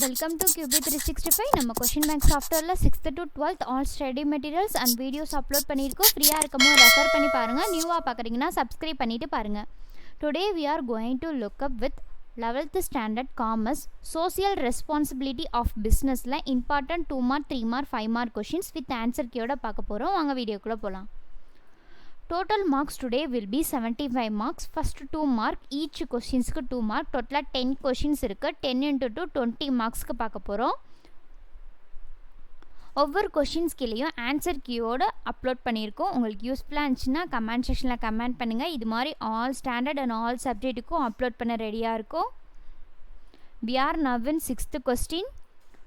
Welcome to QB365. நம்ம question bank சாஃப்ட்வேரில் 6th to 12th all study materials and videos upload பண்ணியிருக்கோம். ஃப்ரீயாக இருக்கமோ refer பண்ணி பாருங்கள். நியூவாக பார்க்குறீங்கன்னா சப்ஸ்கிரைப் பண்ணிவிட்டு பாருங்கள். Today we are going to look up with 11th standard commerce social responsibility of businessல important 2 mark 3 mark 5 mark questions with answer keyயோட பார்க்க போகிறோம். வாங்க வீடியோக்குள்ளே போகலாம். Total marks today will be 75 marks. First 2 mark each questions க்கு 2 mark. Total 10 questions இருக்கு. 10 into 2 20 marks க்கு பார்க்க போகிறோம். ஒவ்வொரு கொஷின்ஸ் கீழேயும் ஆன்சர் கீயோடு அப்லோட் பண்ணியிருக்கோம். உங்களுக்கு யூஸ்ஃபுல்லாக இருந்துச்சுன்னா கமெண்ட் செக்ஷனில் கமெண்ட் பண்ணுங்கள். இது மாதிரி ஆல் ஸ்டாண்டர்ட் அண்ட் ஆல் சப்ஜெக்ட்டுக்கும் அப்லோட் பண்ண ரெடியாக இருக்கும். we are now in 6th question.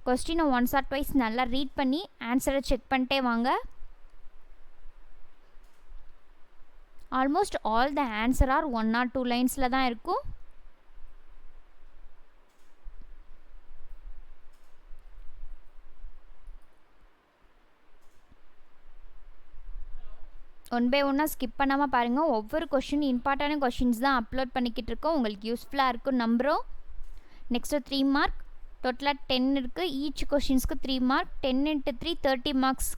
கொஸ்டினை ஒன்ஸ் ஆர் ட்வைஸ் நல்லா ரீட் பண்ணி ஆன்சரை செக் பண்ணிட்டே வாங்க. Almost all the answer are 1 or 2 லைன்ஸில் தான் இருக்கும். ஒன் பை ஒன்னாக ஸ்கிப் பண்ணாமல் பாருங்கள். ஒவ்வொரு கொஷின் இம்பார்ட்டன்ட் கொஷின்ஸ் தான் அப்லோட் பண்ணிக்கிட்டு இருக்கோம். உங்களுக்கு யூஸ்ஃபுல்லாக இருக்கும் நம்புகிறோம். நெக்ஸ்ட்டு 3 மார்க் டோட்டலாக 10 இருக்குது. ஈச் கொஷின்ஸ்க்கு 3 மார்க். 10 into 3 30 marks.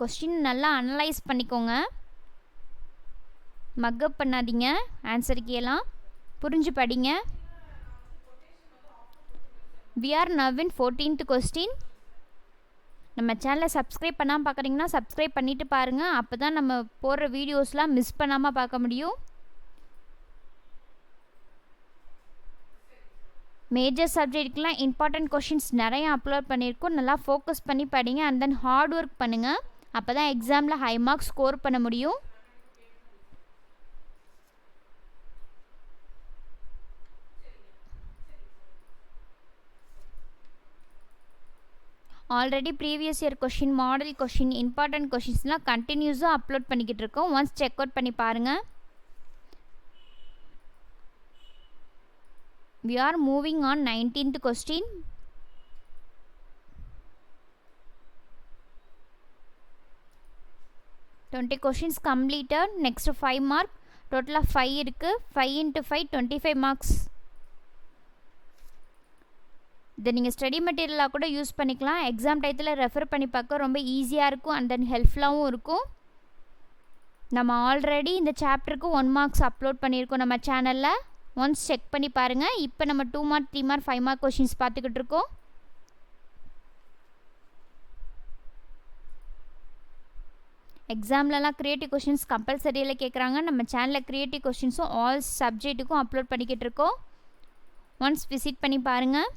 கொஸ்டின் நல்லா அனலைஸ் பண்ணிக்கோங்க. மக்கப் பண்ணாதீங்க. ஆன்சர் கீழலாம் புரிஞ்சு படிங்க. we are now in 14th question. நம்ம சேனலை சப்ஸ்கிரைப் பண்ணாமல் பார்க்குறீங்கன்னா சப்ஸ்கிரைப் பண்ணிவிட்டு பாருங்கள். அப்போ தான் நம்ம போடுற வீடியோஸ்லாம் மிஸ் பண்ணாமல் பார்க்க முடியும். மேஜர் சப்ஜெக்ட்டுக்கெலாம் இம்பார்ட்டன்ட் கொஷின்ஸ் நிறையா அப்லோட் பண்ணியிருக்கோம். நல்லா ஃபோக்கஸ் பண்ணி படிங்க அண்ட் தென் ஹார்ட் ஒர்க் பண்ணுங்கள். அப்போ தான் எக்ஸாமில் ஹை மார்க்ஸ் ஸ்கோர் பண்ண முடியும். Already previous year question, model question, important கொஷின்ஸ்லாம் கண்டினியூஸாக அப்லோட் பண்ணிக்கிட்டு இருக்கோம். ஒன்ஸ் செக் அவுட் பண்ணி பாருங்கள். we are moving on 19th question. Twenty questions completed. Next 5 mark. டோட்டலாக 5 இருக்குது. 5 into 5 25 மார்க்ஸ். இதை நீங்கள் ஸ்டடி மெட்டீரியலாக கூட யூஸ் பண்ணிக்கலாம். எக்ஸாம் டயத்தில் ரெஃபர் பண்ணி பார்க்க ரொம்ப ஈஸியாக இருக்கும் அண்ட் தென் ஹெல்ப்ஃபுல்லாகவும் இருக்கும். நம்ம ஆல்ரெடி இந்த சாப்டருக்கு 1 மார்க்ஸ் அப்லோட் பண்ணியிருக்கோம் நம்ம சேனலில். ஒன்ஸ் செக் பண்ணி பாருங்கள். இப்போ நம்ம 2 மார்க் 3 மார்க் 5 மார்க் கொஷின்ஸ் பார்த்துக்கிட்டு இருக்கோம். எக்ஸாம்லலாம் க்ரியேட்டிவ் கொஷின்ஸ் கம்பல்சரியில் கேட்குறாங்க. நம்ம சேனலில் க்ரியேட்டிவ் கொஷின்ஸும் ஆல் சப்ஜெக்ட்டுக்கும் அப்லோட் பண்ணிக்கிட்டு இருக்கோம். ஒன்ஸ் விசிட் பண்ணி பாருங்கள்.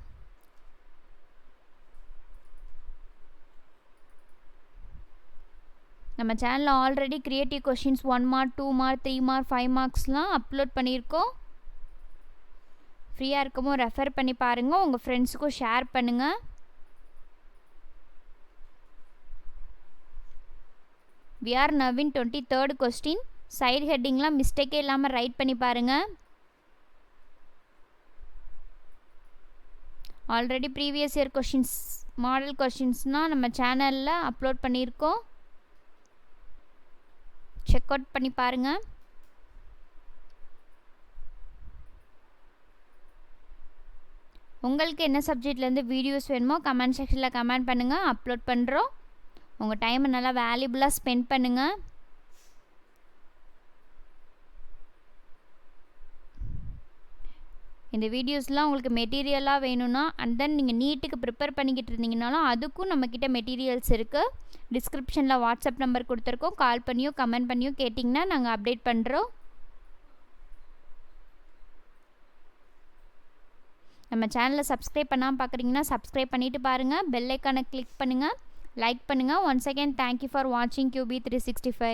நம்ம சேனலில் already creative questions 1 mark 2 mark 3 mark 5 மார்க்ஸ்லாம் அப்லோட் பண்ணியிருக்கோம். ஃப்ரீயாக இருக்கமோ ரெஃபர் பண்ணி பாருங்கள். உங்கள் ஃப்ரெண்ட்ஸுக்கும் ஷேர் பண்ணுங்கள். we are now in 23rd question. Side ஹெட்டிங்லாம் மிஸ்டேக்கே இல்லாமல் ரைட் பண்ணி பாருங்கள். Already previous year questions, model கொஷின்ஸ்னால் நம்ம சேனலில் அப்லோட் பண்ணியிருக்கோம். செக் அவுட் பண்ணி பாருங்கள். உங்களுக்கு என்ன சப்ஜெக்ட்லேருந்து வீடியோஸ் வேணுமோ கமெண்ட் செக்ஷனில் கமெண்ட் பண்ணுங்கள். அப்லோட் பண்ணுறோம். உங்கள் டைமை நல்லா வேல்யூபுளாக ஸ்பெண்ட் பண்ணுங்கள். இந்த வீடியோஸ்லாம் உங்களுக்கு மெட்டீரியலாக வேணும்னா அண்ட் தென் நீங்கள் நீட்டுக்கு ப்ரிப்பேர் பண்ணிக்கிட்டு இருந்தீங்கனாலும் அதுக்கும் நம்மக்கிட்ட மெட்டீரியல்ஸ் இருக்குது. டிஸ்கிரிப்ஷனில் வாட்ஸ்அப் நம்பர் கொடுத்துருக்கோம். கால் பண்ணியோ கமெண்ட் பண்ணியோ கேட்டிங்கன்னா நாங்கள் அப்டேட் பண்ணுறோம். நம்ம சேனலை சப்ஸ்கிரைப் பண்ணாமல் பார்க்குறீங்கன்னா சப்ஸ்கிரைப் பண்ணிவிட்டு பாருங்கள். பெல் ஐக்கானை கிளிக் பண்ணுங்கள். லைக் பண்ணுங்கள். ஒன்ஸ் அகேன் தேங்க்யூ ஃபார் வாட்சிங் QB365.